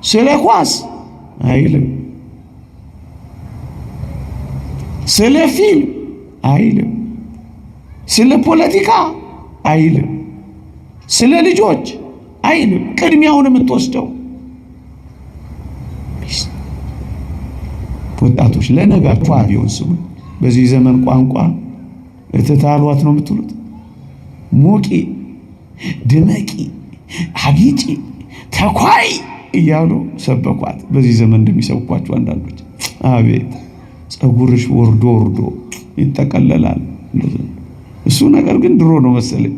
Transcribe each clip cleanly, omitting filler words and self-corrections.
ስለ ኳስ አይልም፣ ስለ ፊልም አይልም፣ ስለ ፖለቲካ አይልም፣ ስለ ልጆች አይልም። ቅድሚያውን የምትወስደው ወጣቶች ለነጋችሁ ቢሆን ስሙ። በዚህ ዘመን ቋንቋ እትታሏት ነው የምትሉት። ሞቂ፣ ድመቂ፣ አጊጪ፣ ተኳይ እያሉ ሰበኳት። በዚህ ዘመን እንደሚሰብኳቸው አንዳንዶች አቤት ጸጉርሽ ወርዶ ወርዶ ይጠቀለላል። እሱ ነገር ግን ድሮ ነው መሰለኝ።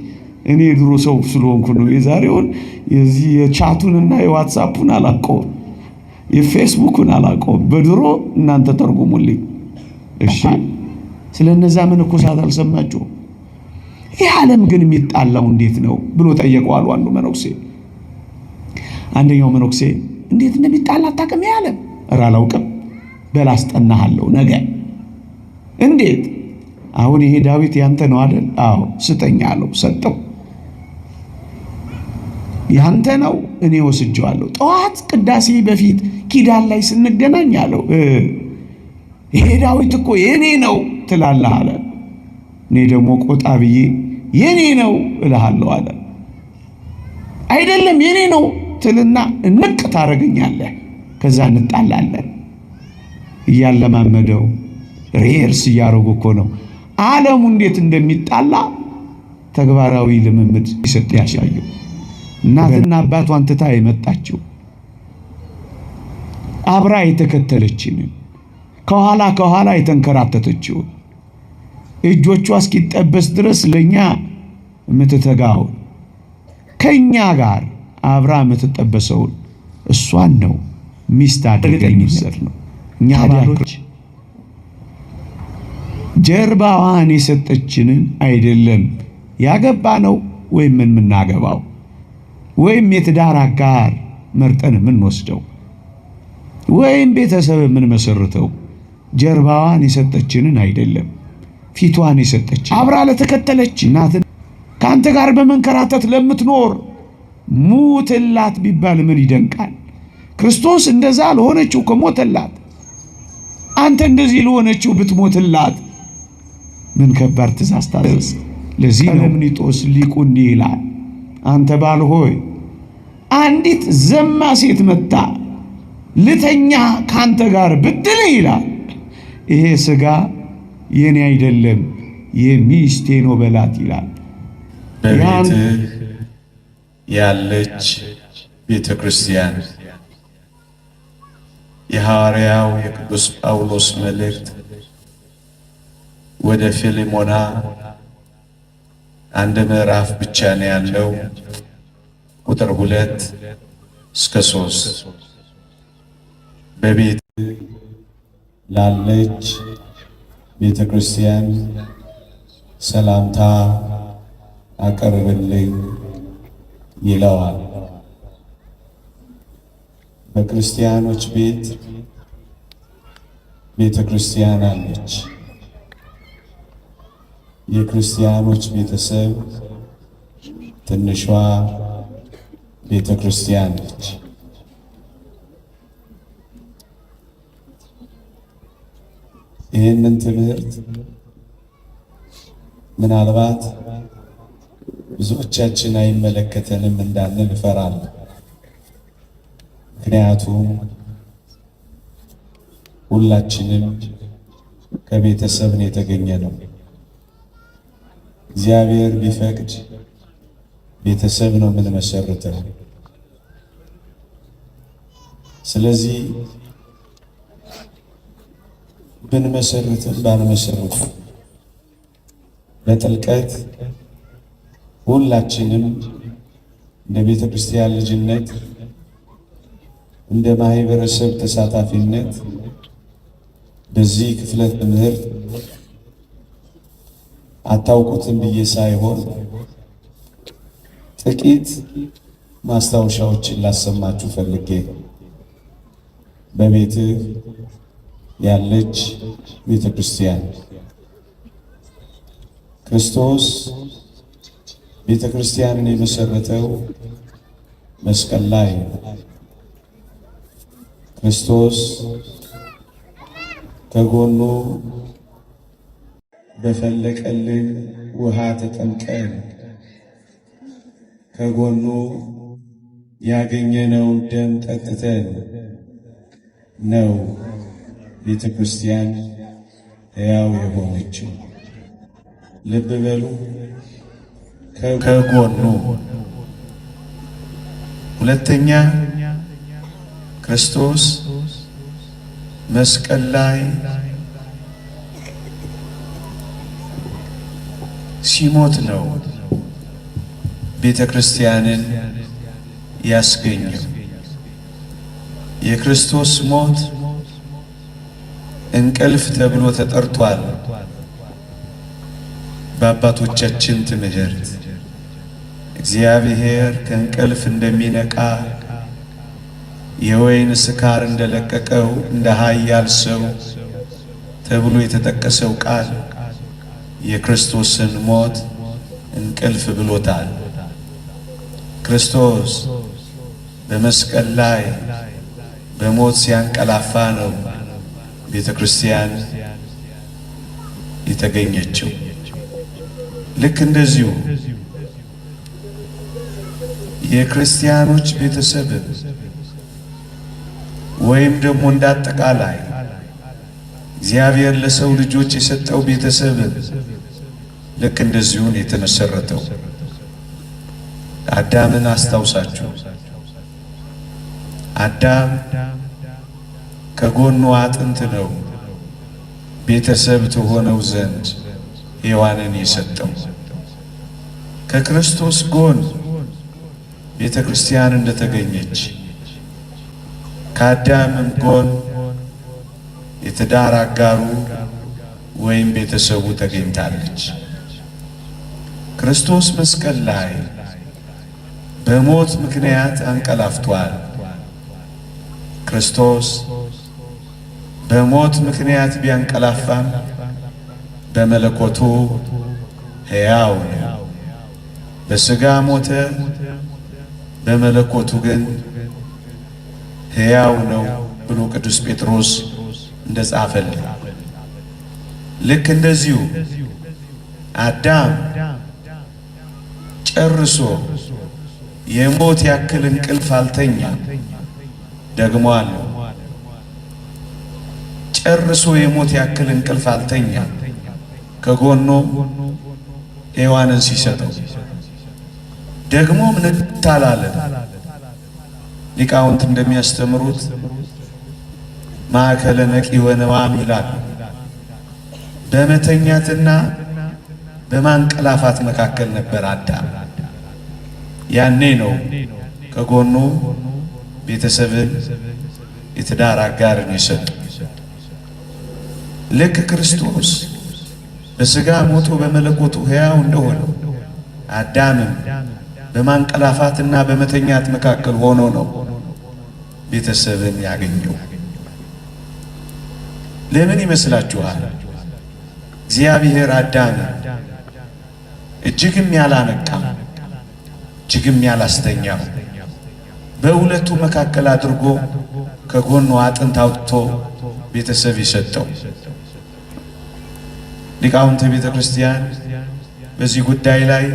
እኔ ድሮ ሰው ስለሆንኩ ነው። የዛሬውን የዚህ የቻቱንና የዋትሳፑን አላውቀውም፣ የፌስቡክን አላውቀውም። በድሮ እናንተ ተርጉሙልኝ እሺ። ስለነዛ መነኮሳት አልሰማችሁ? ይህ ዓለም ግን የሚጣላው እንዴት ነው ብሎ ጠየቀዋል አንዱ መነኩሴ። አንደኛው መነኩሴ እንዴት እንደሚጣላ አታውቅም? ይህ ዓለም ኧረ አላውቅም። በል አስጠናሃለሁ ነገ። እንዴት? አሁን ይሄ ዳዊት ያንተ ነው አይደል? አዎ ስጠኝ አለው። ሰጠው። ያንተ ነው እኔ ወስጄዋለሁ። ጠዋት ቅዳሴ በፊት ኪዳን ላይ ስንገናኝ አለው ይሄ ዳዊት እኮ የኔ ነው ትላለህ አለ። እኔ ደግሞ ቆጣ ብዬ የኔ ነው እልሃለሁ አለ። አይደለም የኔ ነው ትልና እንቅ ታረገኛለህ፣ ከዛ እንጣላለን። እያለማመደው ሬርስ እያረጉ እኮ ነው ዓለሙ እንዴት እንደሚጣላ ተግባራዊ ልምምድ ይሰጥ ያሳየው። እናትና አባቷን ትታ የመጣችው አብራ የተከተለችን ከኋላ ከኋላ የተንከራተተችው እጆቿ እስኪጠበስ ድረስ ለኛ የምትተጋው ከኛ ጋር አብራ የምትጠበሰው እሷን ነው ሚስት አድርገን ይሰር ነው። እኛ ባሎች ጀርባዋን የሰጠችንን አይደለም ያገባ ነው ወይም የምናገባው ወይም የትዳር አጋር መርጠን የምንወስደው ወይም ቤተሰብ የምንመሰርተው ጀርባዋን የሰጠችንን አይደለም፣ ፊቷን የሰጠችን አብራ ለተከተለች እናትን ከአንተ ጋር በመንከራተት ለምትኖር ሙትላት ቢባል ምን ይደንቃል? ክርስቶስ እንደዛ ለሆነችው ከሞተላት አንተ እንደዚህ ለሆነችው ብትሞትላት ምን ከባድ ትእዛዝ ታዘዝ። ለዚህ ነው ቀለምኒጦስ ሊቁ እንዲህ ይላል፣ አንተ ባል ሆይ አንዲት ዘማ ሴት መጣ ልተኛ ካንተ ጋር ብትል ይላል፣ ይሄ ሥጋ የኔ አይደለም የሚስቴ ነው በላት ይላል። በቤትህ ያለች ቤተ ክርስቲያን የሐዋርያው የቅዱስ ጳውሎስ መልእክት ወደ ፊልሞና አንድ ምዕራፍ ብቻ ነው ያለው። ቁጥር 2 እስከ 3 በቤት ላለች ቤተ ክርስቲያን ሰላምታ አቀርብልኝ ይለዋል። በክርስቲያኖች ቤት ቤተ ክርስቲያን አለች። የክርስቲያኖች ቤተሰብ ትንሿ ቤተ ክርስቲያን ነች። ይህንን ትምህርት ምናልባት ብዙዎቻችን አይመለከተንም እንዳንል እፈራለሁ። ምክንያቱም ሁላችንም ከቤተሰብ ነው የተገኘ ነው። እግዚአብሔር ቢፈቅድ ቤተሰብ ነው የምንመሰርተው። ስለዚህ ብንመሰርትም ባንመሰርትም በጥልቀት ሁላችንም እንደ ቤተ ክርስቲያን ልጅነት እንደ ማህበረሰብ ተሳታፊነት በዚህ ክፍለ ትምህርት አታውቁትም ብዬ ሳይሆን ጥቂት ማስታወሻዎችን ላሰማችሁ ፈልጌ በቤትህ ያለች ቤተ ክርስቲያን ክርስቶስ ቤተ ክርስቲያንን የመሰረተው መስቀል ላይ ክርስቶስ ከጎኑ በፈለቀልን ውሃ ተጠምቀን ከጎኑ ያገኘነውን ደም ጠጥተን ነው ቤተ ክርስቲያን ሕያው የሆነችው። ልብ በሉ፣ ከጎኑ። ሁለተኛ ክርስቶስ መስቀል ላይ ሲሞት ነው ቤተ ክርስቲያንን ያስገኘው። የክርስቶስ ሞት እንቅልፍ ተብሎ ተጠርቷል በአባቶቻችን ትምህርት። እግዚአብሔር ከእንቅልፍ እንደሚነቃ የወይን ስካር እንደለቀቀው እንደ ኃያል ሰው ተብሎ የተጠቀሰው ቃል የክርስቶስን ሞት እንቅልፍ ብሎታል። ክርስቶስ በመስቀል ላይ በሞት ሲያንቀላፋ ነው ቤተ ክርስቲያን የተገኘችው። ልክ እንደዚሁ የክርስቲያኖች ቤተሰብ ወይም ደግሞ እንዳጠቃላይ እግዚአብሔር ለሰው ልጆች የሰጠው ቤተሰብ ልክ እንደዚሁ የተመሰረተው። አዳምን አስታውሳችሁ፣ አዳም ከጎኑ አጥንት ነው ቤተሰብ ትሆነው ዘንድ ሔዋንን የሰጠው። ከክርስቶስ ጎን ቤተ ክርስቲያን እንደተገኘች ከአዳምም ጎን የትዳር አጋሩ ወይም ቤተሰቡ ተገኝታለች። ክርስቶስ መስቀል ላይ በሞት ምክንያት አንቀላፍቷል። ክርስቶስ በሞት ምክንያት ቢያንቀላፋም በመለኮቱ ሕያው ነው። በሥጋ ሞተ፣ በመለኮቱ ግን ሕያው ነው ብሎ ቅዱስ ጴጥሮስ እንደጻፈልን ልክ እንደዚሁ አዳም ጨርሶ የሞት ያክል እንቅልፍ አልተኛም። ደግሞ አለው ጨርሶ የሞት ያክል እንቅልፍ አልተኛም። ከጎኑ ሔዋንን ሲሰጠው ደግሞ ምን ታላለ? ሊቃውንት እንደሚያስተምሩት ማዕከለ ነቂህ ወነዋም ይላል። በመተኛትና በማንቀላፋት መካከል ነበር አዳም። ያኔ ነው ከጎኑ ቤተሰብን የትዳር አጋርን የሰጡ። ልክ ክርስቶስ በሥጋ ሞቶ በመለኮቱ ሕያው እንደሆነው አዳምም በማንቀላፋትና በመተኛት መካከል ሆኖ ነው ቤተሰብን ያገኘው። ለምን ይመስላችኋል? እግዚአብሔር አዳምን እጅግም ያላነቃ እጅግም ያላስተኛው በሁለቱ መካከል አድርጎ ከጎኑ አጥንት አውጥቶ ቤተሰብ ይሰጠው። ሊቃውንተ ቤተ ክርስቲያን በዚህ ጉዳይ ላይ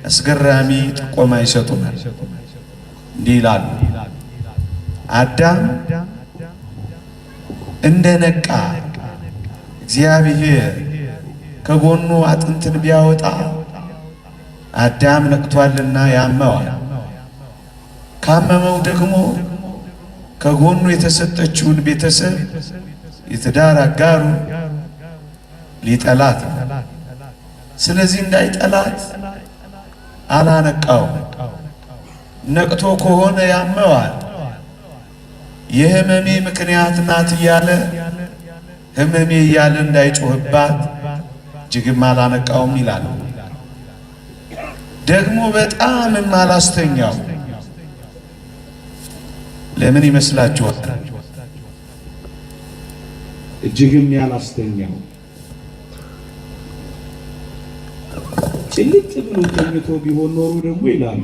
አስገራሚ ጥቆማ ይሰጡናል። እንዲህ ይላሉ። አዳም እንደነቃ እግዚአብሔር ከጎኑ አጥንትን ቢያወጣ አዳም ነቅቷልና ያመዋል። ካመመው ደግሞ ከጎኑ የተሰጠችውን ቤተሰብ የትዳር አጋሩ ሊጠላት ነው። ስለዚህ እንዳይጠላት አላነቃው። ነቅቶ ከሆነ ያመዋል። የህመሜ ምክንያት ናት እያለ ህመሜ እያለ እንዳይጮህባት እጅግም አላነቃውም ይላል። ደግሞ በጣምም አላስተኛው። ለምን ይመስላችኋል? እጅግም ያላስተኛው ጭልጥ ብሎ ተኝቶ ቢሆን ኖሮ ደግሞ ይላሉ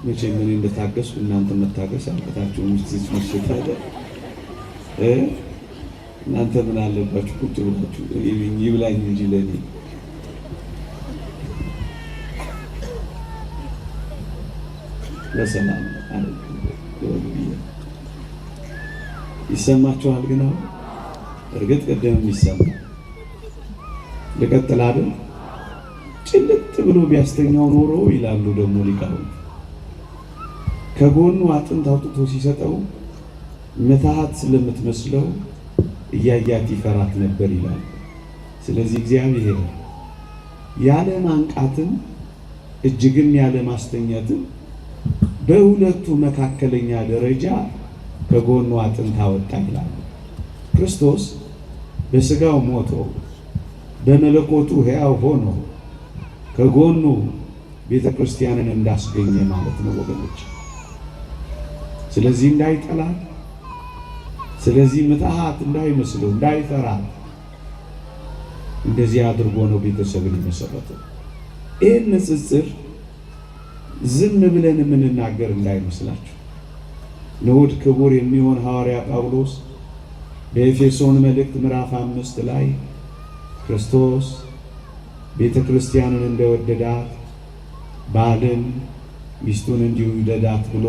መቼም እኔ እንደታገስኩ እናንተ መታገስ አልበታችሁ ምስት መስፈታለ እናንተ ምን አለባችሁ ቁጭ ብላችሁ ይብላኝ እንጂ ለኔ ለሰላም ይሰማችኋል? ግን እርግጥ ቀደም ይሰማ ለቀጥል አይደል? ጭልጥ ብሎ ቢያስተኛው ኖሮ ይላሉ ደግሞ ሊቃውንት ከጎኑ አጥንት አውጥቶ ሲሰጠው መታሃት ስለምትመስለው እያያት ይፈራት ነበር ይላል። ስለዚህ እግዚአብሔር ያለ ማንቃትን እጅግም ያለ ማስተኛትን በሁለቱ መካከለኛ ደረጃ ከጎኑ አጥንት አወጣ ይላል። ክርስቶስ በስጋው ሞቶ በመለኮቱ ሕያው ሆኖ ከጎኑ ቤተክርስቲያንን እንዳስገኘ ማለት ነው ወገኖች። ስለዚህ እንዳይጠላት፣ ስለዚህ ምትሃት እንዳይመስለው፣ እንዳይፈራ እንደዚህ አድርጎ ነው ቤተሰብን የመሰረተው። ይህን ንጽጽር ዝም ብለን የምንናገር እንዳይመስላችሁ። ንዑድ ክቡር የሚሆን ሐዋርያ ጳውሎስ በኤፌሶን መልእክት ምዕራፍ 5 ላይ ክርስቶስ ቤተ ክርስቲያንን እንደወደዳት ባልን ሚስቱን እንዲሁ ይውደዳት ብሎ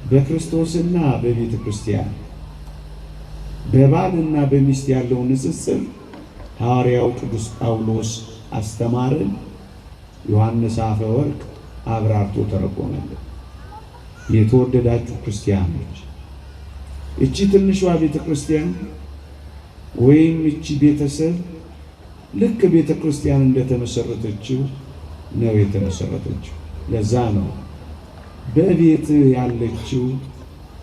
በክርስቶስና በቤተ ክርስቲያን በባልና በሚስት ያለው ንጽጽር ሐዋርያው ቅዱስ ጳውሎስ አስተማረን። ዮሐንስ አፈወርቅ አብራርቶ ተረጎመልን። የተወደዳችሁ ክርስቲያኖች እቺ ትንሿ ቤተ ክርስቲያን ወይም እቺ ቤተሰብ ልክ ቤተ ክርስቲያን እንደተመሰረተችው ነው የተመሰረተችው። ለዛ ነው በቤት ያለችው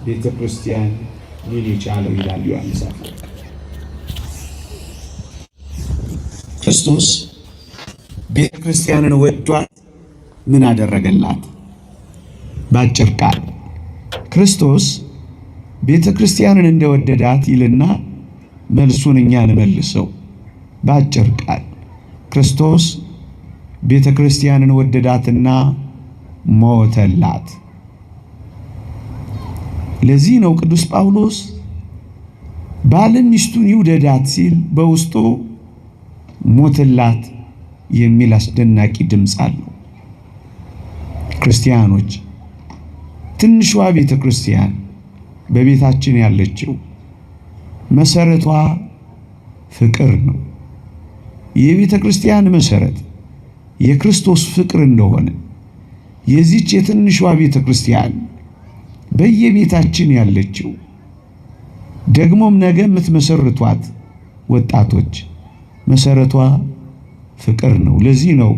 ቤተ ክርስቲያን ምን ይቻለው ይላል ዮሐንስ አፈወርቅ። ክርስቶስ ቤተ ክርስቲያንን ወዷት ምን አደረገላት? ባጭር ቃል ክርስቶስ ቤተ ክርስቲያንን እንደወደዳት ይልና መልሱን እኛ እንመልሰው። ባጭር ቃል ክርስቶስ ቤተ ክርስቲያንን ወደዳትና ሞተላት። ለዚህ ነው ቅዱስ ጳውሎስ ባልም ሚስቱን ይውደዳት ሲል በውስጡ ሞተላት የሚል አስደናቂ ድምፅ አለው። ክርስቲያኖች ትንሿ ቤተ ክርስቲያን በቤታችን ያለችው መሰረቷ ፍቅር ነው። የቤተ ክርስቲያን መሰረት የክርስቶስ ፍቅር እንደሆነ የዚች የትንሿ ቤተ ክርስቲያን በየቤታችን ያለችው ደግሞም ነገ የምትመሰርቷት ወጣቶች መሰረቷ ፍቅር ነው። ለዚህ ነው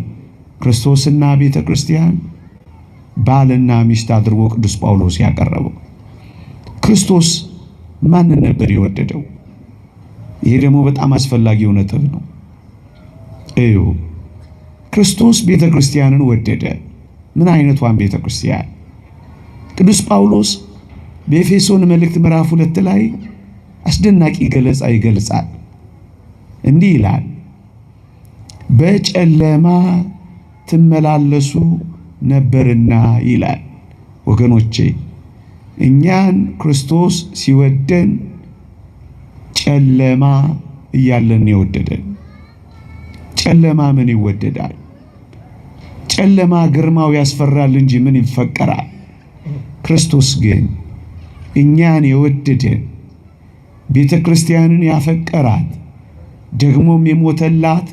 ክርስቶስና ቤተ ክርስቲያን ባልና ሚስት አድርጎ ቅዱስ ጳውሎስ ያቀረበው። ክርስቶስ ማንን ነበር የወደደው? ይሄ ደግሞ በጣም አስፈላጊው ነጥብ ነው። እዩ፣ ክርስቶስ ቤተ ክርስቲያንን ወደደ። ምን አይነቷን ቤተ ክርስቲያን? ቅዱስ ጳውሎስ በኤፌሶን መልእክት ምዕራፍ 2 ላይ አስደናቂ ገለጻ ይገልጻል። እንዲህ ይላል፣ በጨለማ ትመላለሱ ነበርና ይላል። ወገኖቼ እኛን ክርስቶስ ሲወደን ጨለማ እያለን የወደደን። ጨለማ ምን ይወደዳል? ጨለማ ግርማው ያስፈራል እንጂ ምን ይፈቀራል? ክርስቶስ ግን እኛን የወደደን ቤተ ክርስቲያንን ያፈቀራት ደግሞም የሞተላት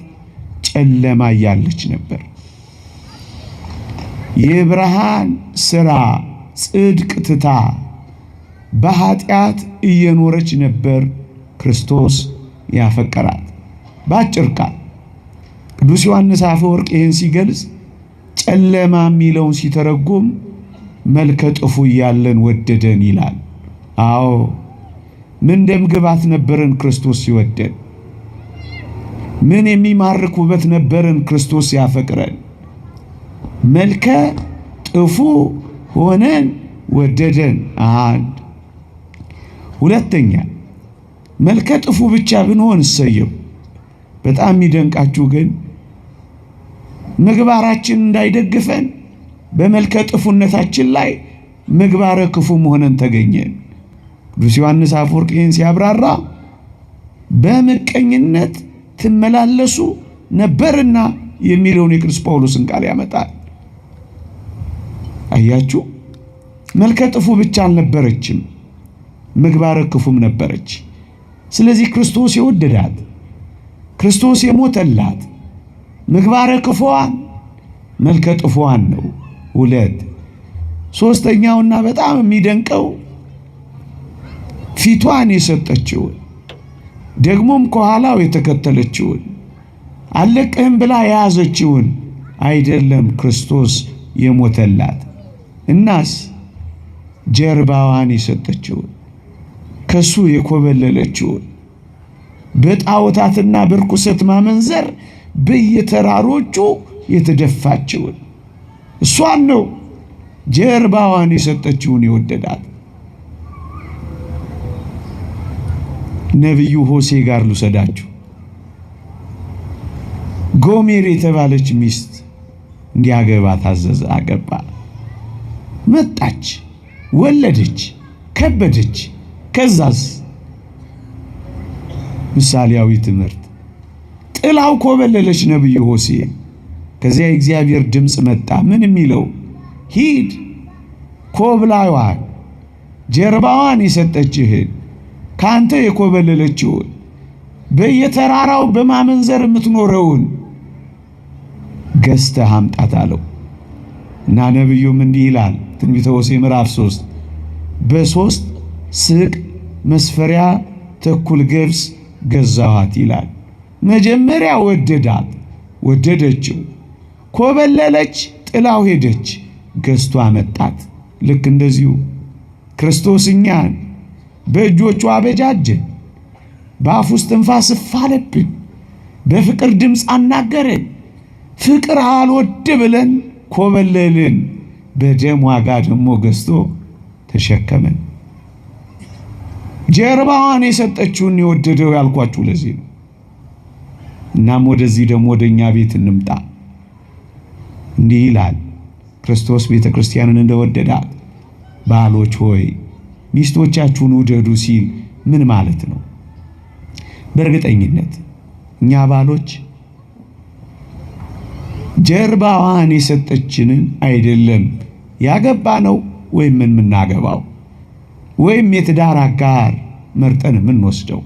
ጨለማ እያለች ነበር። የብርሃን ሥራ ጽድቅ ትታ በኃጢአት እየኖረች ነበር ክርስቶስ ያፈቀራት። በአጭር ቃል ቅዱስ ዮሐንስ አፈወርቅ ይህን ሲገልጽ ጨለማ የሚለውን ሲተረጉም መልከ ጥፉ እያለን ወደደን ይላል። አዎ ምን ደም ግባት ነበረን ክርስቶስ ሲወደን። ምን የሚማርክ ውበት ነበረን ክርስቶስ ያፈቅረን። መልከ ጥፉ ሆነን ወደደን። አንድ ሁለተኛ መልከ ጥፉ ብቻ ብንሆን እሰየው። በጣም የሚደንቃችሁ ግን ምግባራችን እንዳይደግፈን በመልከ ጥፉነታችን ላይ ምግባረ ክፉ መሆንን ተገኘ። ቅዱስ ዮሐንስ አፈወርቅ ይህን ሲያብራራ በምቀኝነት ትመላለሱ ነበርና የሚለውን የቅዱስ ጳውሎስን ቃል ያመጣል። አያችሁ፣ መልከ ጥፉ ብቻ አልነበረችም፣ ምግባረ ክፉም ነበረች። ስለዚህ ክርስቶስ የወደዳት፣ ክርስቶስ የሞተላት ምግባረ ክፉዋን መልከ ጥፉዋን ነው። ሁለት ሶስተኛውና በጣም የሚደንቀው ፊቷን የሰጠችውን ደግሞም ከኋላው የተከተለችውን አለቅህም ብላ የያዘችውን አይደለም ክርስቶስ የሞተላት። እናስ ጀርባዋን የሰጠችውን ከሱ የኮበለለችውን በጣዖታትና በርኩሰት ማመንዘር በየተራሮቹ የተደፋችውን እሷን ነው ጀርባዋን የሰጠችውን የወደዳት። ነቢዩ ሆሴ ጋር ልውሰዳችሁ። ጎሜር የተባለች ሚስት እንዲያገባ ታዘዘ። አገባ። መጣች፣ ወለደች፣ ከበደች። ከዛስ ምሳሌያዊ ትምህርት ጥላው ኮበለለች ነቢዩ ሆሴ። ከዚያ የእግዚአብሔር ድምፅ መጣ። ምን የሚለው? ሂድ ኮብላዋን ጀርባዋን የሰጠችህን ካንተ የኮበለለችውን በየተራራው በማመንዘር የምትኖረውን ገዝተህ አምጣት አለው። እና ነቢዩም እንዲህ ይላል ትንቢተ ሆሴዕ ምዕራፍ 3 በ3 ስቅ መስፈሪያ ተኩል ገብስ ገዛኋት ይላል። መጀመሪያ ወደዳት፣ ወደደችው፣ ኮበለለች፣ ጥላው ሄደች፣ ገዝቶ አመጣት። ልክ እንደዚሁ ክርስቶስ እኛን በእጆቹ አበጃጀን፣ በአፉ እስትንፋስ እፍ አለብን፣ በፍቅር ድምፅ አናገረን። ፍቅር አልወድ ብለን ኮበለልን፣ በደም ዋጋ ደግሞ ገዝቶ ተሸከመን። ጀርባዋን የሰጠችውን የወደደው ያልኳችሁ ለዚህ ነው። እናም ወደዚህ ደግሞ ወደኛ ቤት እንምጣ። እንዲህ ይላል ክርስቶስ ቤተ ክርስቲያንን እንደወደዳት ባሎች ሆይ ሚስቶቻችሁን ውደዱ ሲል ምን ማለት ነው? በእርግጠኝነት እኛ ባሎች ጀርባዋን የሰጠችንን አይደለም ያገባ ነው ወይም የምናገባው ወይም የትዳር አጋር መርጠን የምንወስደው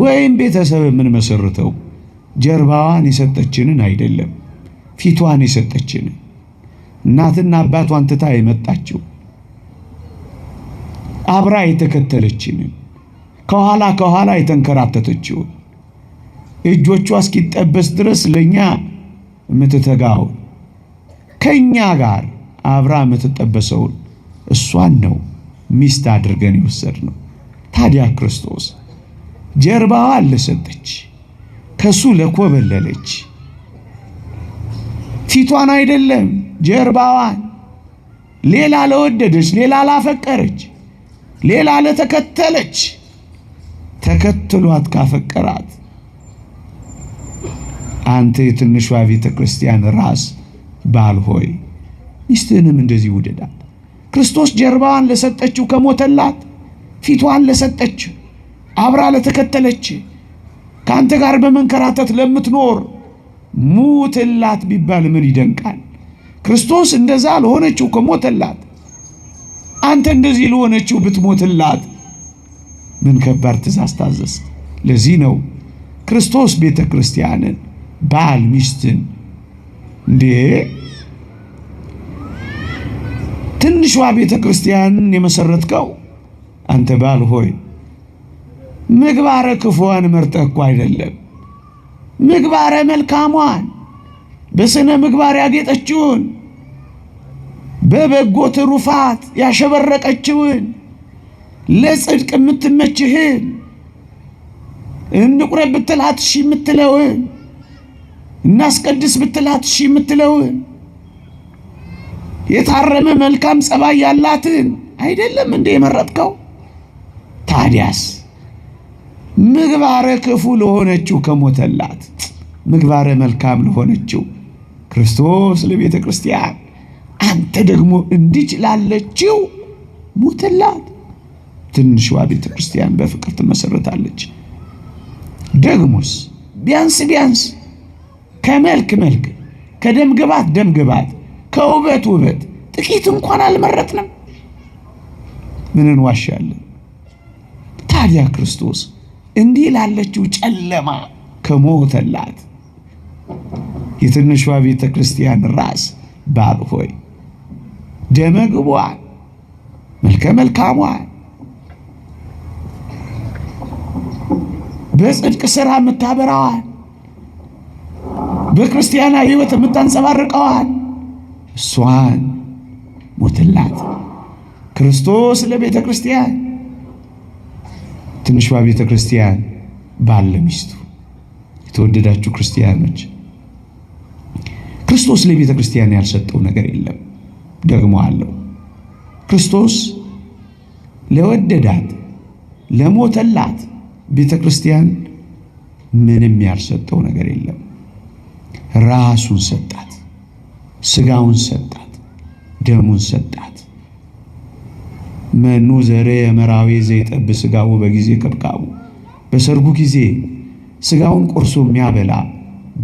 ወይም ቤተሰብ የምንመሰርተው ጀርባዋን የሰጠችንን አይደለም፣ ፊቷን የሰጠችንን እናትና አባቷን ትታ የመጣችው አብራ የተከተለችንን ከኋላ የተንከራተተችውን እጆቿ እስኪጠበስ ድረስ ለኛ የምትተጋውን ከኛ ጋር አብራ የምትጠበሰውን እሷን ነው ሚስት አድርገን የወሰድነው። ታዲያ ክርስቶስ ጀርባዋን ለሰጠች፣ ከሱ ለኮበለለች፣ ፊቷን አይደለም ጀርባዋን፣ ሌላ ለወደደች፣ ሌላ ላፈቀረች፣ ሌላ ለተከተለች፣ ተከትሏት ካፈቀራት አንተ የትንሿ ቤተ ክርስቲያን ራስ ባል ሆይ ሚስትህንም እንደዚህ ውደዳት። ክርስቶስ ጀርባዋን ለሰጠችው ከሞተላት፣ ፊቷን ለሰጠች፣ አብራ ለተከተለች፣ ከአንተ ጋር በመንከራተት ለምትኖር ሙትላት ቢባል ምን ይደንቃል? ክርስቶስ እንደዛ ለሆነችው ከሞተላት፣ አንተ እንደዚህ ለሆነችው ብትሞትላት ምን ከባድ ትእዛዝ ታዘዝ። ለዚህ ነው ክርስቶስ ቤተ ክርስቲያንን ባል ሚስትን እንዴ ትንሿ ቤተ ክርስቲያንን የመሰረትከው አንተ ባል ሆይ ምግባረ ክፉዋን መርጠህ እኮ አይደለም፣ ምግባረ መልካሟን በስነ ምግባር ያጌጠችውን በበጎ ትሩፋት ያሸበረቀችውን ለጽድቅ የምትመችህን እንቁረብ ብትላት እሺ የምትለውን እናስቀድስ ብትላት እሺ የምትለውን የታረመ መልካም ጸባይ ያላትን አይደለም እንደ የመረጥከው? ታዲያስ ምግባረ ክፉ ለሆነችው ከሞተላት ምግባረ መልካም ለሆነችው ክርስቶስ ለቤተ ክርስቲያን አንተ ደግሞ እንዲች ላለችው ሞትላት። ትንሿ ቤተ ክርስቲያን በፍቅር ትመሰረታለች። ደግሞስ ቢያንስ ከመልክ መልክ፣ ከደም ግባት ደም ግባት፣ ከውበት ውበት ጥቂት እንኳን አልመረጥንም። ምን እንዋሻለን? ታዲያ ክርስቶስ እንዲህ ላለችው ጨለማ ከሞተላት የትንሿ ቤተ ክርስቲያን ራስ ባል ሆይ ደመግቧን መልከ መልካሟን በጽድቅ ሥራ የምታበራዋን በክርስቲያናዊ ሕይወት የምታንጸባርቀዋን እሷን ሞትላት። ክርስቶስ ለቤተ ክርስቲያን፣ ትንሿ ቤተ ክርስቲያን ባል ለሚስቱ። የተወደዳችሁ ክርስቲያኖች ክርስቶስ ለቤተ ክርስቲያን ያልሰጠው ነገር የለም። ደግሞ አለው። ክርስቶስ ለወደዳት ለሞተላት ቤተ ክርስቲያን ምንም ያልሰጠው ነገር የለም። ራሱን ሰጣት፣ ስጋውን ሰጣት፣ ደሙን ሰጣት። መኑ ዘሬ የመራዊ ዘይጠብ ስጋው በጊዜ ከብካቡ። በሰርጉ ጊዜ ስጋውን ቆርሶ የሚያበላ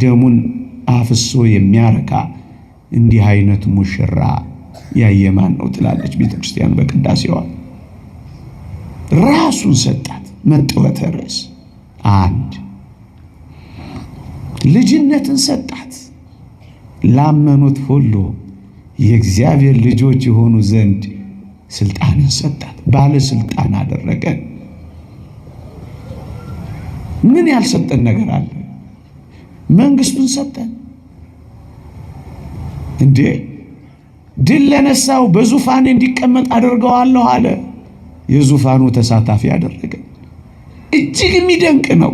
ደሙን አፍሶ የሚያረካ እንዲህ አይነት ሙሽራ ያየማን ነው ትላለች ቤተ ክርስቲያን በቅዳሴዋ። ራሱን ሰጣት። መጥወተ ርዕስ አንድ ልጅነትን ሰጣት። ላመኑት ሁሉ የእግዚአብሔር ልጆች የሆኑ ዘንድ ስልጣንን ሰጣት። ባለስልጣን አደረገን። ምን ያልሰጠን ነገር አለ? መንግስቱን ሰጠን። እንዴ ድል ለነሳው በዙፋን እንዲቀመጥ አደርገዋለሁ አለ። የዙፋኑ ተሳታፊ አደረገን። እጅግ የሚደንቅ ነው።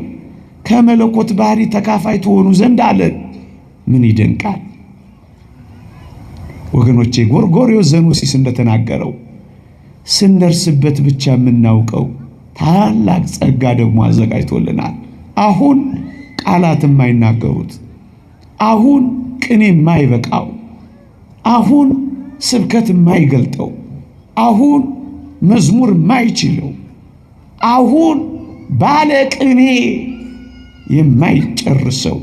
ከመለኮት ባህሪ ተካፋይ ትሆኑ ዘንድ አለን። ምን ይደንቃል ወገኖቼ? ጎርጎርዮስ ዘኑሲስ እንደተናገረው ስንደርስበት ብቻ የምናውቀው ታላቅ ጸጋ ደግሞ አዘጋጅቶልናል። አሁን ቃላት የማይናገሩት፣ አሁን ቅኔ የማይበቃው፣ አሁን ስብከት የማይገልጠው፣ አሁን መዝሙር የማይችለው፣ አሁን ባለ ቅኔ የማይጨርሰው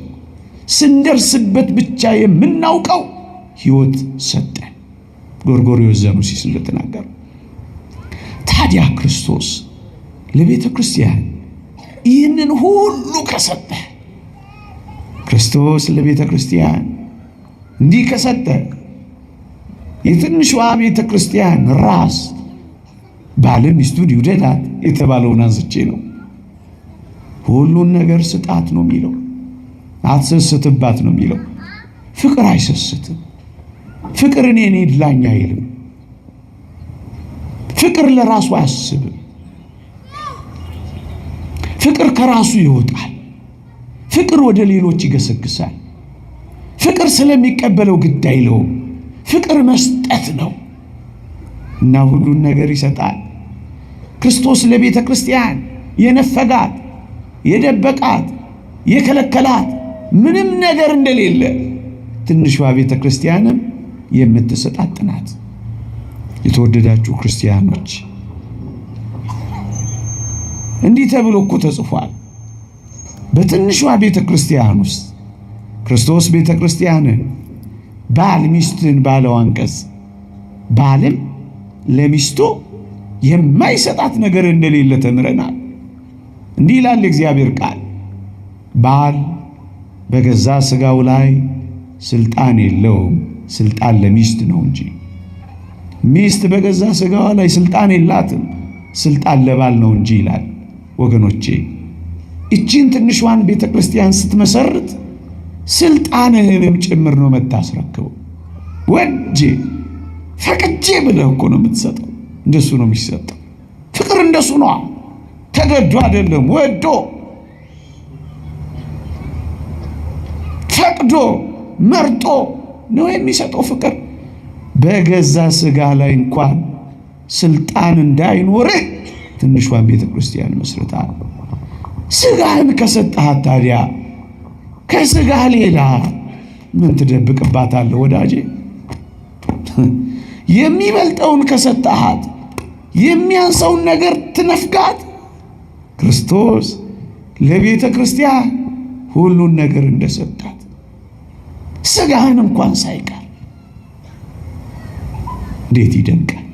ስንደርስበት ብቻ የምናውቀው ሕይወት ሰጠን። ጎርጎርዮስ ዘኑሲስ እንደተናገረው ታዲያ ክርስቶስ ለቤተ ክርስቲያን ይህንን ሁሉ ከሰጠ፣ ክርስቶስ ለቤተ ክርስቲያን እንዲህ ከሰጠ፣ የትንሿ ቤተ ክርስቲያን ራስ ባለ ሚስቱን ይውደዳት የተባለውን አንስቼ ነው። ሁሉን ነገር ስጣት ነው የሚለው፣ አትሰስትባት ነው የሚለው። ፍቅር አይሰስትም። ፍቅር እኔን ይድላኝ አይልም። ፍቅር ለራሱ አያስብም። ፍቅር ከራሱ ይወጣል። ፍቅር ወደ ሌሎች ይገሰግሳል። ፍቅር ስለሚቀበለው ግድ አይለውም። ፍቅር መስጠት ነው እና ሁሉን ነገር ይሰጣል። ክርስቶስ ለቤተ ክርስቲያን የነፈጋት፣ የደበቃት፣ የከለከላት ምንም ነገር እንደሌለ ትንሿ ቤተ ክርስቲያንም የምትሰጣት ናት። የተወደዳችሁ ክርስቲያኖች እንዲህ ተብሎ እኮ ተጽፏል። በትንሿ ቤተ ክርስቲያን ውስጥ ክርስቶስ ቤተ ክርስቲያንን ባል ሚስትን ባለው አንቀጽ ባልም ለሚስቱ የማይሰጣት ነገር እንደሌለ ተምረናል። እንዲህ ይላል እግዚአብሔር ቃል፣ ባል በገዛ ሥጋው ላይ ስልጣን የለውም፣ ስልጣን ለሚስት ነው እንጂ። ሚስት በገዛ ሥጋዋ ላይ ስልጣን የላትም፣ ስልጣን ለባል ነው እንጂ ይላል። ወገኖቼ እቺን ትንሿን ቤተ ክርስቲያን ስትመሰርት ስልጣንህንም ጭምር ነው መታስረክበው። ወጄ ፈቅጄ ብለህ እኮ ነው የምትሰጠው። እንደሱ ነው የሚሰጠው። ፍቅር እንደሱ ነው። ተገዶ አይደለም፣ ወዶ ፈቅዶ መርጦ ነው የሚሰጠው ፍቅር። በገዛ ሥጋ ላይ እንኳን ስልጣን እንዳይኖርህ ትንሿን ቤተ ክርስቲያን መስርታል። ሥጋህን ከሰጠሃት ታዲያ ከሥጋ ሌላ ምን ትደብቅባታለህ ወዳጄ? የሚበልጠውን ከሰጠሃት የሚያንሰውን ነገር ትነፍጋት። ክርስቶስ ለቤተ ክርስቲያን ሁሉን ነገር እንደሰጣት ሥጋህን እንኳን ሳይቀር እንዴት ይደንቃል!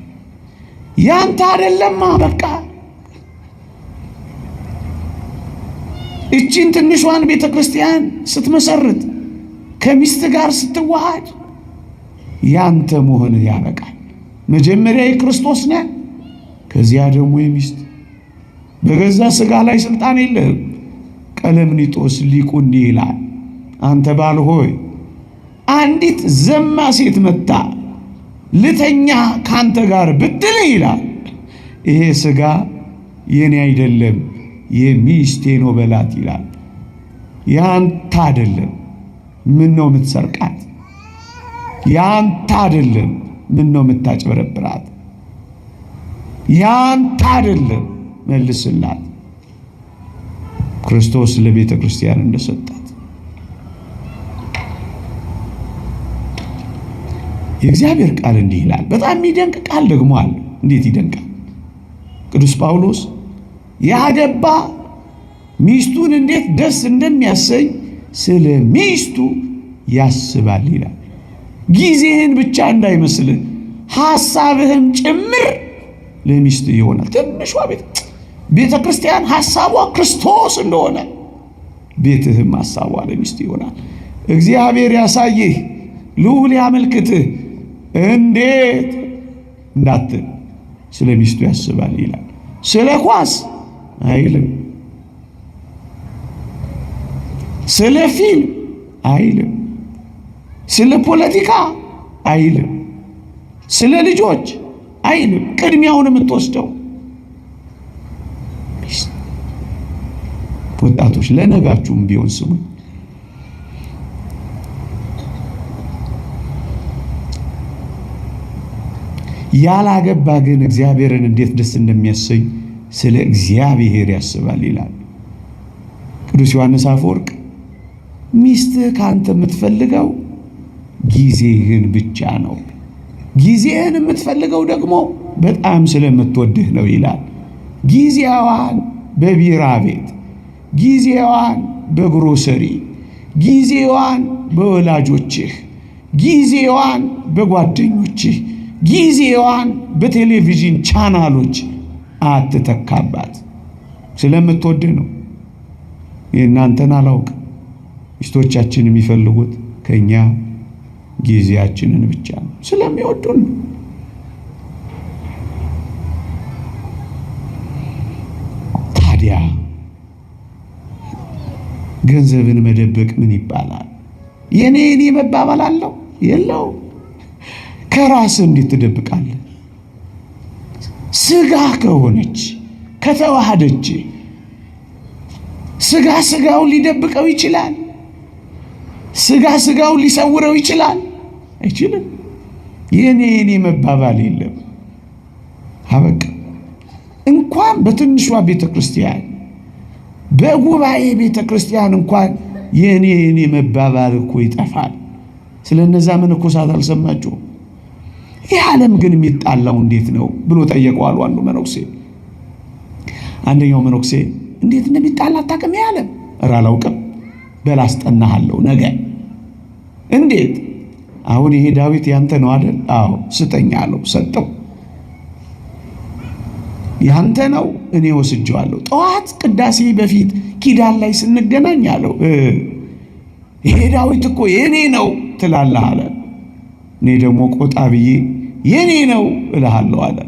ያንተ አይደለማ በቃ እቺን ትንሿን ቤተ ክርስቲያን ስትመሰርት ከሚስት ጋር ስትዋሃድ ያንተ መሆን ያበቃል። መጀመሪያ የክርስቶስ ነህ፣ ከዚያ ደግሞ የሚስት። በገዛ ሥጋ ላይ ስልጣን የለህም። ቀለምኒጦስ ሊቁ እንዲህ ይላል፣ አንተ ባል ሆይ አንዲት ዘማ ሴት መጣ ልተኛ ካንተ ጋር ብትል ይላል፣ ይሄ ሥጋ የኔ አይደለም የሚስቴ ነው በላት ይላል። ያንተ አይደለም ምን ነው የምትሰርቃት? ያንተ አይደለም ምን ነው የምታጭበረብራት? ያንተ አይደለም መልስላት። ክርስቶስ ለቤተ ክርስቲያን እንደሰጣት የእግዚአብሔር ቃል እንዲህ ይላል። በጣም የሚደንቅ ቃል ደግሞ አለ። እንዴት ይደንቃል! ቅዱስ ጳውሎስ ያገባ ሚስቱን እንዴት ደስ እንደሚያሰኝ ስለ ሚስቱ ያስባል ይላል። ጊዜህን ብቻ እንዳይመስልህ ሐሳብህም ጭምር ለሚስት ይሆናል። ትንሿ ቤተ ክርስቲያን ሐሳቧ ክርስቶስ እንደሆነ ቤትህም ሐሳቧ ለሚስት ይሆናል። እግዚአብሔር ያሳይህ፣ ልዑል ያመልክትህ እንዴት እንዳትል ስለ ሚስቱ ያስባል ይላል። ስለ ኳስ አይልም፣ ስለ ፊልም አይልም፣ ስለ ፖለቲካ አይልም፣ ስለ ልጆች አይልም። ቅድሚያውን የምትወስደው ወጣቶች ለነጋችሁም ቢሆን ስሙ። ያላገባ ግን እግዚአብሔርን እንዴት ደስ እንደሚያሰኝ ስለ እግዚአብሔር ያስባል ይላል ቅዱስ ዮሐንስ አፈወርቅ። ሚስትህ ካንተ የምትፈልገው ጊዜህን ብቻ ነው። ጊዜህን የምትፈልገው ደግሞ በጣም ስለምትወድህ ነው ይላል። ጊዜዋን በቢራ ቤት፣ ጊዜዋን በግሮሰሪ፣ ጊዜዋን በወላጆችህ፣ ጊዜዋን በጓደኞችህ፣ ጊዜዋን በቴሌቪዥን ቻናሎች አትተካባት። ስለምትወድህ ነው። የእናንተን አላውቅም። ሚስቶቻችን የሚፈልጉት ከኛ ጊዜያችንን ብቻ ነው። ስለሚወዱን ነው። ታዲያ ገንዘብን መደበቅ ምን ይባላል? የኔ መባባል አለው የለው? ከራስህ እንዴት ትደብቃለህ? ሥጋ ከሆነች ከተዋሃደች ሥጋ ሥጋውን ሊደብቀው ይችላል። ሥጋ ሥጋውን ሊሰውረው ይችላል? አይችልም። የኔ መባባል የለም። አበቃ። እንኳን በትንሿ ቤተ ክርስቲያን በጉባኤ ቤተ ክርስቲያን እንኳን የኔ መባባል እኮ ይጠፋል። ስለነዛ መነኮሳት አልሰማችሁም? ይህ ዓለም ግን የሚጣላው እንዴት ነው ብሎ ጠየቀዋል አንዱ መነኩሴ። አንደኛው መነኩሴ እንዴት እንደሚጣላ አታውቅም? ይህ ዓለም ኧረ አላውቅም። በል አስጠናሃለሁ ነገ። እንዴት? አሁን ይሄ ዳዊት ያንተ ነው አይደል? አዎ ስጠኝ አለው። ሰጠው። ያንተ ነው፣ እኔ ወስጄዋለሁ። ጠዋት ቅዳሴ በፊት ኪዳን ላይ ስንገናኝ አለው ይሄ ዳዊት እኮ የኔ ነው ትላለህ አለ። እኔ ደግሞ ቆጣ ብዬ የኔ ነው እልሃለሁ አለ።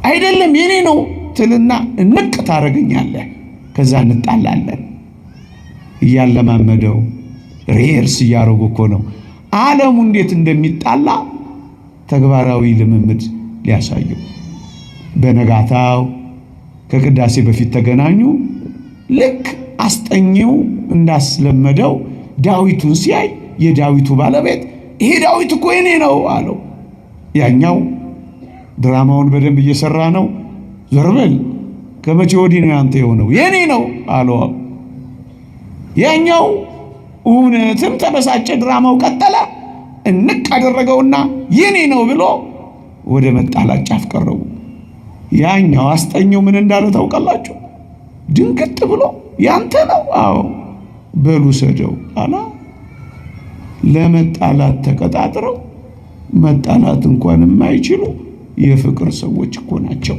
አይደለም የኔ ነው ትልና እንቅ ታረገኛለህ፣ ከዛ እንጣላለን። እያለማመደው ሬርስ እያረጉ እኮ ነው ዓለሙ እንዴት እንደሚጣላ ተግባራዊ ልምምድ ሊያሳየው። በነጋታው ከቅዳሴ በፊት ተገናኙ። ልክ አስጠኚው እንዳስለመደው ዳዊቱን ሲያይ የዳዊቱ ባለቤት ይሄ ዳዊት እኮ የኔ ነው አለው። ያኛው ድራማውን በደንብ እየሰራ ነው። ዞር በል ከመቼ ወዲህ ነው ያንተ የሆነው? የኔ ነው አለው። ያኛው እውነትም ተበሳጨ። ድራማው ቀጠለ። እንቅ አደረገውና የኔ ነው ብሎ ወደ መጣላት ጫፍ ቀረቡ። ያኛው አስጠኘው ምን እንዳለ ታውቃላችሁ? ድንግጥ ብሎ ያንተ ነው? አዎ በሉ ሰደው አላ። ለመጣላት ተቀጣጥረው መጣላት እንኳን የማይችሉ የፍቅር ሰዎች እኮ ናቸው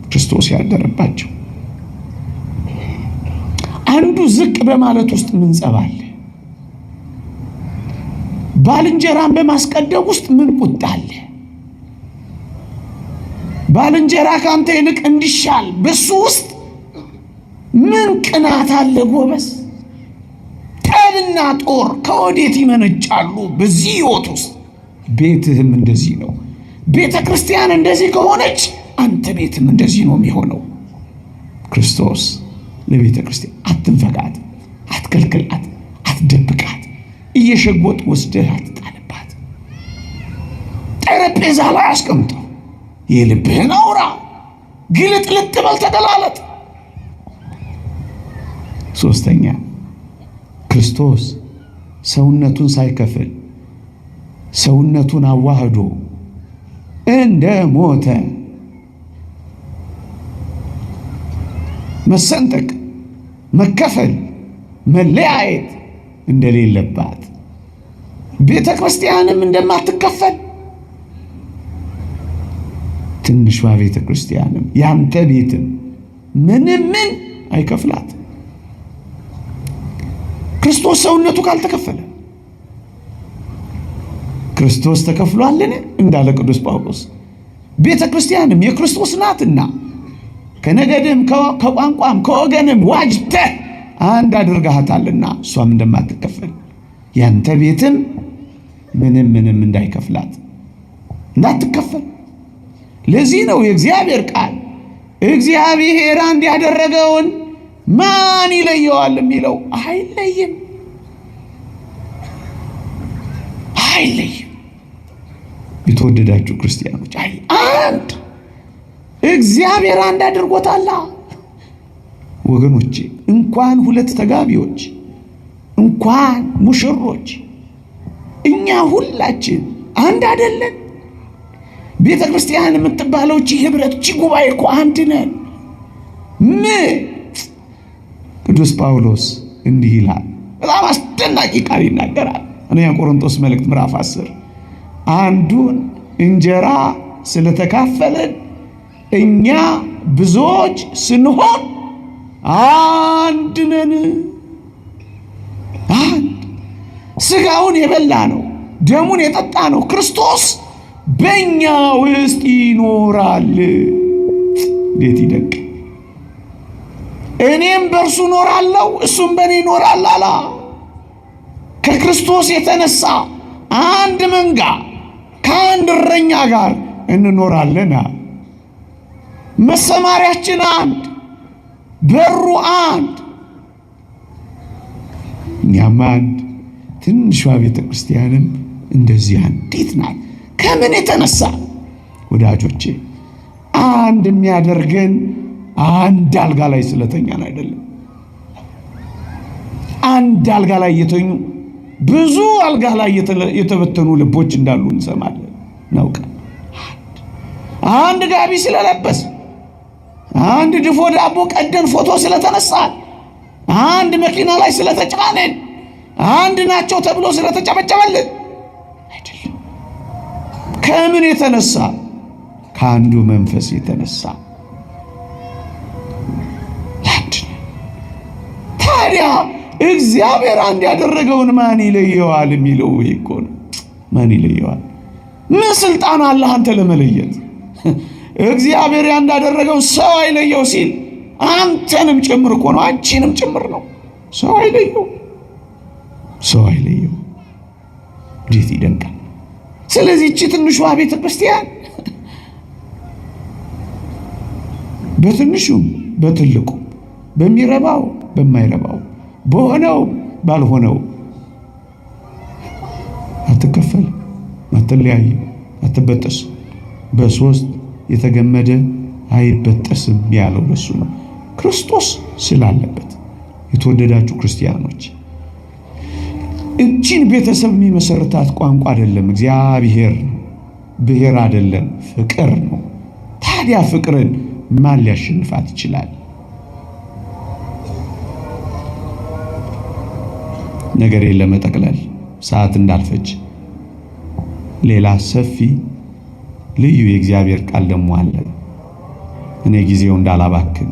ክርስቶስ ያደረባቸው። አንዱ ዝቅ በማለት ውስጥ ምን ጸባለ? ባልንጀራን በማስቀደም ውስጥ ምን ቁጣ አለ? ባልንጀራ ካንተ ይልቅ እንዲሻል በሱ ውስጥ ምን ቅናት አለ ጎበዝ? ጠብና ጦር ከወዴት ይመነጫሉ? በዚህ ሕይወት ውስጥ ቤትህም እንደዚህ ነው። ቤተ ክርስቲያን እንደዚህ ከሆነች አንተ ቤትም እንደዚህ ነው የሚሆነው። ክርስቶስ ለቤተ ክርስቲያን አትንፈጋት፣ አትከልክላት፣ አትደብቃት፣ እየሸጎጥ ወስደህ አትጣልባት። ጠረጴዛ ላይ አስቀምጠው፣ የልብህን አውራ፣ ግልጥልጥ በል፣ ተገላለጥ። ሶስተኛ ክርስቶስ ሰውነቱን ሳይከፍል ሰውነቱን አዋህዶ እንደ ሞተ መሰንጠቅ፣ መከፈል፣ መለያየት እንደሌለባት ቤተ ክርስቲያንም እንደማትከፈል ትንሿ ቤተ ክርስቲያንም ያንተ ቤትም ምን አይከፍላት። ክርስቶስ ሰውነቱ ካልተከፈለ ክርስቶስ ተከፍሏልን እንዳለ ቅዱስ ጳውሎስ ቤተ ክርስቲያንም የክርስቶስ ናትና ከነገድም ከቋንቋም ከወገንም ዋጅተህ አንድ አድርጋሃታልና እሷም እንደማትከፈል ያንተ ቤትም ምንም እንዳይከፍላት እንዳትከፈል። ለዚህ ነው የእግዚአብሔር ቃል እግዚአብሔር አንድ ያደረገውን ማን ይለየዋል የሚለው። አይለይም። የተወደዳችሁ ክርስቲያኖች አንድ እግዚአብሔር አንድ አድርጎታል። ወገኖቼ እንኳን ሁለት ተጋቢዎች እንኳን ሙሽሮች እኛ ሁላችን አንድ አይደለን? ቤተ ክርስቲያን የምትባለው እቺ ህብረት እቺ ጉባኤ እኮ አንድ ነን። ቅዱስ ጳውሎስ እንዲህ ይላል፣ በጣም አስደናቂ ቃል ይናገራል። አንደኛ ቆሮንቶስ መልእክት ምዕራፍ 10 አንዱን እንጀራ ስለተካፈለን እኛ ብዙዎች ስንሆን አንድ ነን። አንድ ስጋውን የበላ ነው ደሙን የጠጣ ነው ክርስቶስ በእኛ ውስጥ ይኖራል። እንዴት ይደንቅ! እኔም በእርሱ እኖራለሁ እሱም በእኔ ይኖራል አላ። ከክርስቶስ የተነሳ አንድ መንጋ ከአንድ እረኛ ጋር እንኖራለን። መሰማሪያችን አንድ፣ በሩ አንድ፣ እኛም አንድ። ትንሿ ቤተ ክርስቲያንም እንደዚህ አንዲት ናት። ከምን የተነሳ ወዳጆቼ? አንድ የሚያደርገን አንድ አልጋ ላይ ስለተኛን አይደለም። አንድ አልጋ ላይ የተኙ ብዙ አልጋ ላይ የተበተኑ ልቦች እንዳሉ እንሰማለን፣ እናውቃለን። አንድ ጋቢ ስለለበስ፣ አንድ ድፎ ዳቦ ቀደን ፎቶ ስለተነሳን፣ አንድ መኪና ላይ ስለተጫነን፣ አንድ ናቸው ተብሎ ስለተጨበጨበልን አይደለም። ከምን የተነሳ? ከአንዱ መንፈስ የተነሳ። ታዲያ እግዚአብሔር አንድ ያደረገውን ማን ይለየዋል የሚለው እኮ ነው። ማን ይለየዋል? ምን ስልጣን አለህ አንተ ለመለየት? እግዚአብሔር አንድ ያደረገው ሰው አይለየው ሲል አንተንም ጭምር እኮ ነው፣ አንቺንም ጭምር ነው። ሰው አይለየው። እንዴት ይደንቃል! ስለዚህ እቺ ትንሿ ቤተ ክርስቲያን በትንሹም በትልቁ በሚረባው በማይረባው በሆነው ባልሆነው አትከፈል፣ አትለያይ፣ አትበጠስ። በሶስት የተገመደ አይበጠስም ያለው ለሱ ነው፣ ክርስቶስ ስላለበት። የተወደዳችሁ ክርስቲያኖች እቺን ቤተሰብ የሚመሰርታት ቋንቋ አይደለም፣ እግዚአብሔር ብሔር አይደለም፣ ፍቅር ነው። ታዲያ ፍቅርን ማን ሊያሸንፋት ይችላል? ነገሬን ለመጠቅለል ሰዓት እንዳልፈጅ ሌላ ሰፊ ልዩ የእግዚአብሔር ቃል ደግሞ አለ። እኔ ጊዜው እንዳላባክን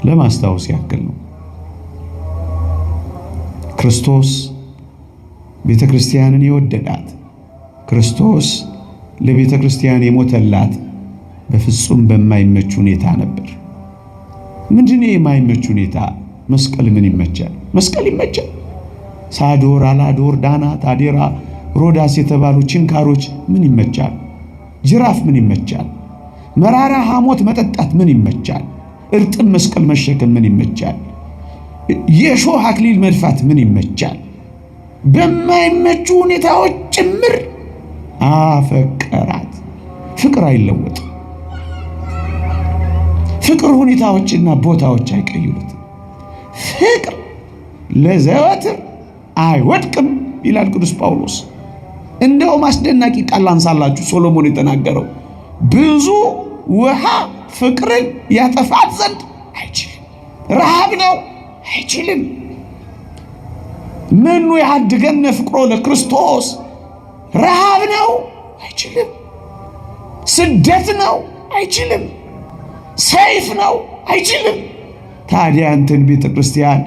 ለማስታወስ ያክል ነው። ክርስቶስ ቤተ ክርስቲያንን የወደዳት፣ ክርስቶስ ለቤተ ክርስቲያን የሞተላት በፍጹም በማይመች ሁኔታ ነበር። ምንድነው የማይመች ሁኔታ? መስቀል ምን ይመቻል? መስቀል ይመቻል። ሳዶር፣ አላዶር፣ ዳናት፣ አዴራ፣ ሮዳስ የተባሉ ችንካሮች ምን ይመቻል? ጅራፍ ምን ይመቻል? መራራ ሐሞት መጠጣት ምን ይመቻል? እርጥብ መስቀል መሸከም ምን ይመቻል? የሾህ አክሊል መድፋት ምን ይመቻል? በማይመቹ ሁኔታዎች ጭምር አፈቀራት። ፍቅር አይለወጥም። ፍቅር ሁኔታዎችና ቦታዎች አይቀይሩትም። ፍቅር ለዘወትር አይወድቅም ይላል ቅዱስ ጳውሎስ። እንደውም አስደናቂ ቃል አንሳላችሁ ሶሎሞን የተናገረው ብዙ ውሃ ፍቅርን ያጠፋት ዘንድ አይችልም። ረሃብ ነው አይችልም። ምኑ ያድገነ ፍቅሮ ለክርስቶስ፣ ረሃብ ነው አይችልም። ስደት ነው አይችልም። ሰይፍ ነው አይችልም። ታዲያ እንትን ቤተ ክርስቲያን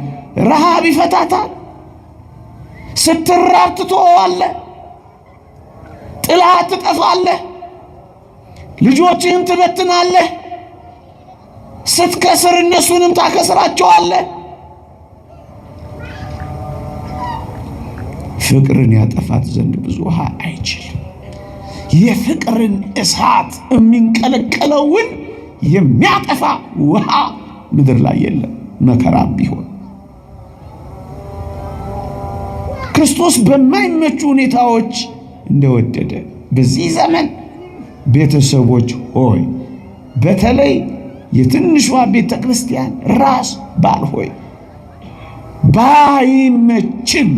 ረሃብ ይፈታታል። ስትራብ ትተወዋለህ፣ ጥላት ትጠፋለህ፣ ልጆችህን ትበትናለህ፣ ስትከስር እነሱንም ታከስራቸዋለህ። ፍቅርን ያጠፋት ዘንድ ብዙ ውሃ አይችልም። የፍቅርን እሳት የሚንቀለቀለውን የሚያጠፋ ውሃ ምድር ላይ የለም፣ መከራም ቢሆን። ክርስቶስ በማይመቹ ሁኔታዎች እንደወደደ በዚህ ዘመን ቤተሰቦች ሆይ፣ በተለይ የትንሿ ቤተ ክርስቲያን ራስ ባል ሆይ፣ ባይመችም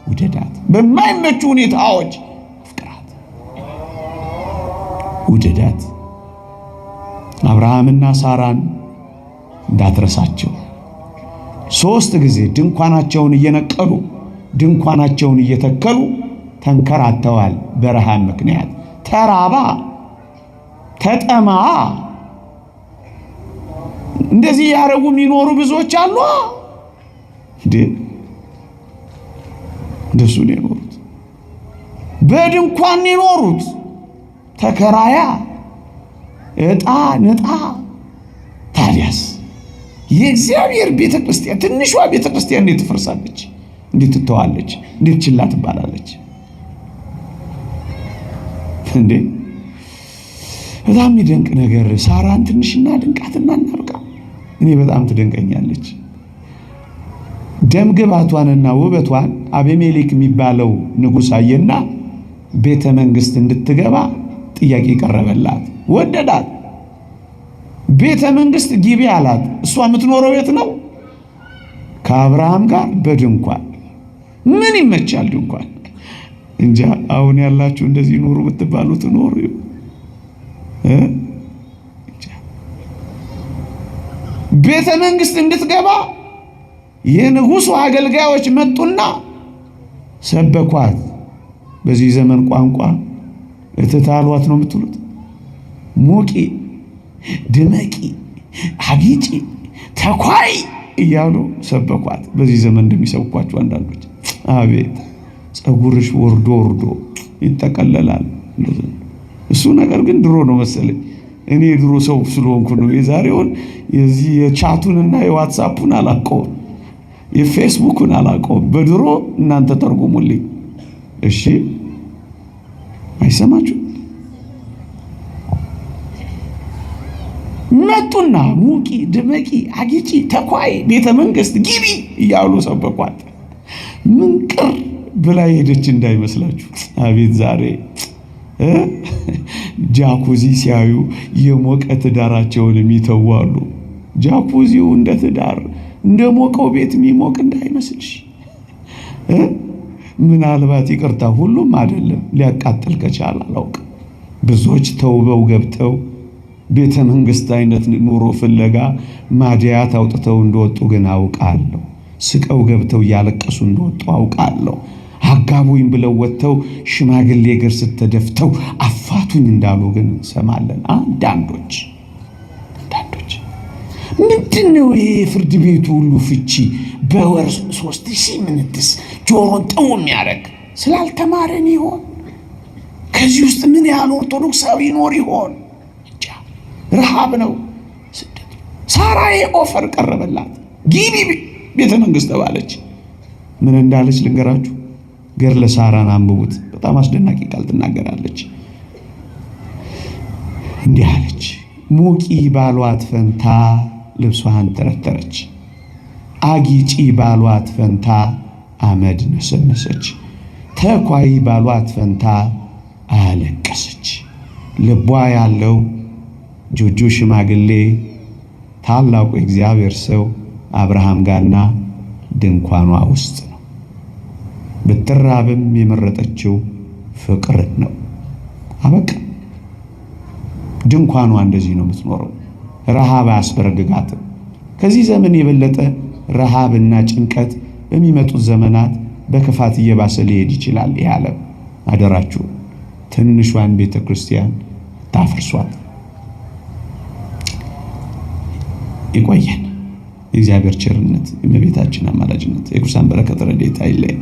ውደዳት። በማይመቹ ሁኔታዎች አፍቅራት፣ ውደዳት። አብርሃምና ሳራን እንዳትረሳቸው። 3 ጊዜ ድንኳናቸውን እየነቀሉ ድንኳናቸውን እየተከሉ ተንከራተዋል። በረሃብ ምክንያት ተራባ፣ ተጠማ። እንደዚህ ያረጉ የሚኖሩ ብዙዎች አሉ። እንደሱ ነው የኖሩት። በድንኳን የኖሩት ተከራያ፣ እጣ ንጣ። ታዲያስ የእግዚአብሔር ቤተ ክርስቲያን፣ ትንሿ ቤተ ክርስቲያን እንዴት ትፈርሳለች? እንዴት ትተዋለች? እንዴት ችላ ትባላለች? እንዴ በጣም የሚደንቅ ነገር። ሳራን ትንሽና ድንቃትና እናብቃ። እኔ በጣም ትደንቀኛለች። ደም ግባቷንና ውበቷን አቤሜሌክ የሚባለው ንጉሥ አየና ቤተ መንግሥት እንድትገባ ጥያቄ ቀረበላት። ወደዳት። ቤተ መንግሥት ግቢ አላት። እሷ የምትኖረው የት ነው? ከአብርሃም ጋር በድንኳን። ምን ይመቻል ድንኳን? እንጃ። አሁን ያላችሁ እንደዚህ ኑሩ የምትባሉት ኑሩ። ቤተ መንግሥት እንድትገባ የንጉሡ አገልጋዮች መጡና ሰበኳት። በዚህ ዘመን ቋንቋ እትታሏት ነው የምትሉት። ሙቂ፣ ድመቂ፣ አጊጪ፣ ተኳይ እያሉ ሰበኳት። በዚህ ዘመን እንደሚሰብኳቸው አንዳንዶች። አቤት ጸጉርሽ ወርዶ ወርዶ ይጠቀለላል። እሱ ነገር ግን ድሮ ነው መሰለኝ። እኔ ድሮ ሰው ስለሆንኩ ነው። የዛሬውን የዚህ የቻቱንና የዋትሳፑን አላውቀውም፣ የፌስቡክን አላውቀውም። በድሮ እናንተ ተርጉሙልኝ እሺ። አይሰማችሁ? መጡና ሙቂ፣ ድመቂ፣ አጊጪ፣ ተኳይ፣ ቤተ መንግሥት ግቢ እያሉ ሰበኳት። ምን ቅር ብላ ሄደች እንዳይመስላችሁ። አቤት ዛሬ ጃኩዚ ሲያዩ የሞቀ ትዳራቸውን የሚተዋሉ። ጃኩዚው እንደ ትዳር እንደ ሞቀው ቤት የሚሞቅ እንዳይመስልሽ። ምናልባት ይቅርታ ሁሉም አይደለም ሊያቃጥል ከቻለ አላውቅም። ብዙዎች ተውበው ገብተው ቤተ መንግስት አይነት ኑሮ ፍለጋ ማዲያት አውጥተው እንደወጡ ግን አውቃለሁ። ስቀው ገብተው እያለቀሱ እንደወጡ አውቃለሁ። አጋቡኝ ብለው ወጥተው ሽማግሌ እግር ስተደፍተው አፋቱኝ እንዳሉ ግን ሰማለን። አንዳንዶች ምንድነው ይሄ ፍርድ ቤቱ ሁሉ ፍቺ በወር 3000 ምንትስ ጆሮን ጠው የሚያደርግ? ስላልተማረን ይሆን? ከዚህ ውስጥ ምን ያህል ኦርቶዶክሳዊ ይኖር ይሆን? ረሃብ ነው ስደት። ሳራዬ ኦፈር ቀረበላት፣ ግቢ ቤተ መንግስት ተባለች። ምን እንዳለች ልንገራችሁ። ገድለ ሳራን አንብቡት። በጣም አስደናቂ ቃል ትናገራለች። እንዲህ አለች። ሙቂ ባሏት ፈንታ ልብሷን ተረተረች፣ አጊጪ ባሏት ፈንታ አመድ ነሰነሰች፣ ተኳይ ባሏት ፈንታ አለቀሰች። ልቧ ያለው ጆጆ ሽማግሌ ታላቁ እግዚአብሔር ሰው አብርሃም ጋርና ድንኳኗ ውስጥ ነው። ብትራብም የመረጠችው ፍቅር ነው። አበቃ። ድንኳኗ እንደዚህ ነው የምትኖረው። ረሃብ አያስበረግጋትም። ከዚህ ዘመን የበለጠ ረሃብና ጭንቀት በሚመጡት ዘመናት በክፋት እየባሰ ሊሄድ ይችላል። ይህ ዓለም አደራችሁ ትንሿን ቤተ ክርስቲያን ታፍርሷት። ይቆየን። የእግዚአብሔር ቸርነት፣ የእመቤታችን አማላጅነት፣ የቅዱሳን በረከት ረድኤት አይለየን።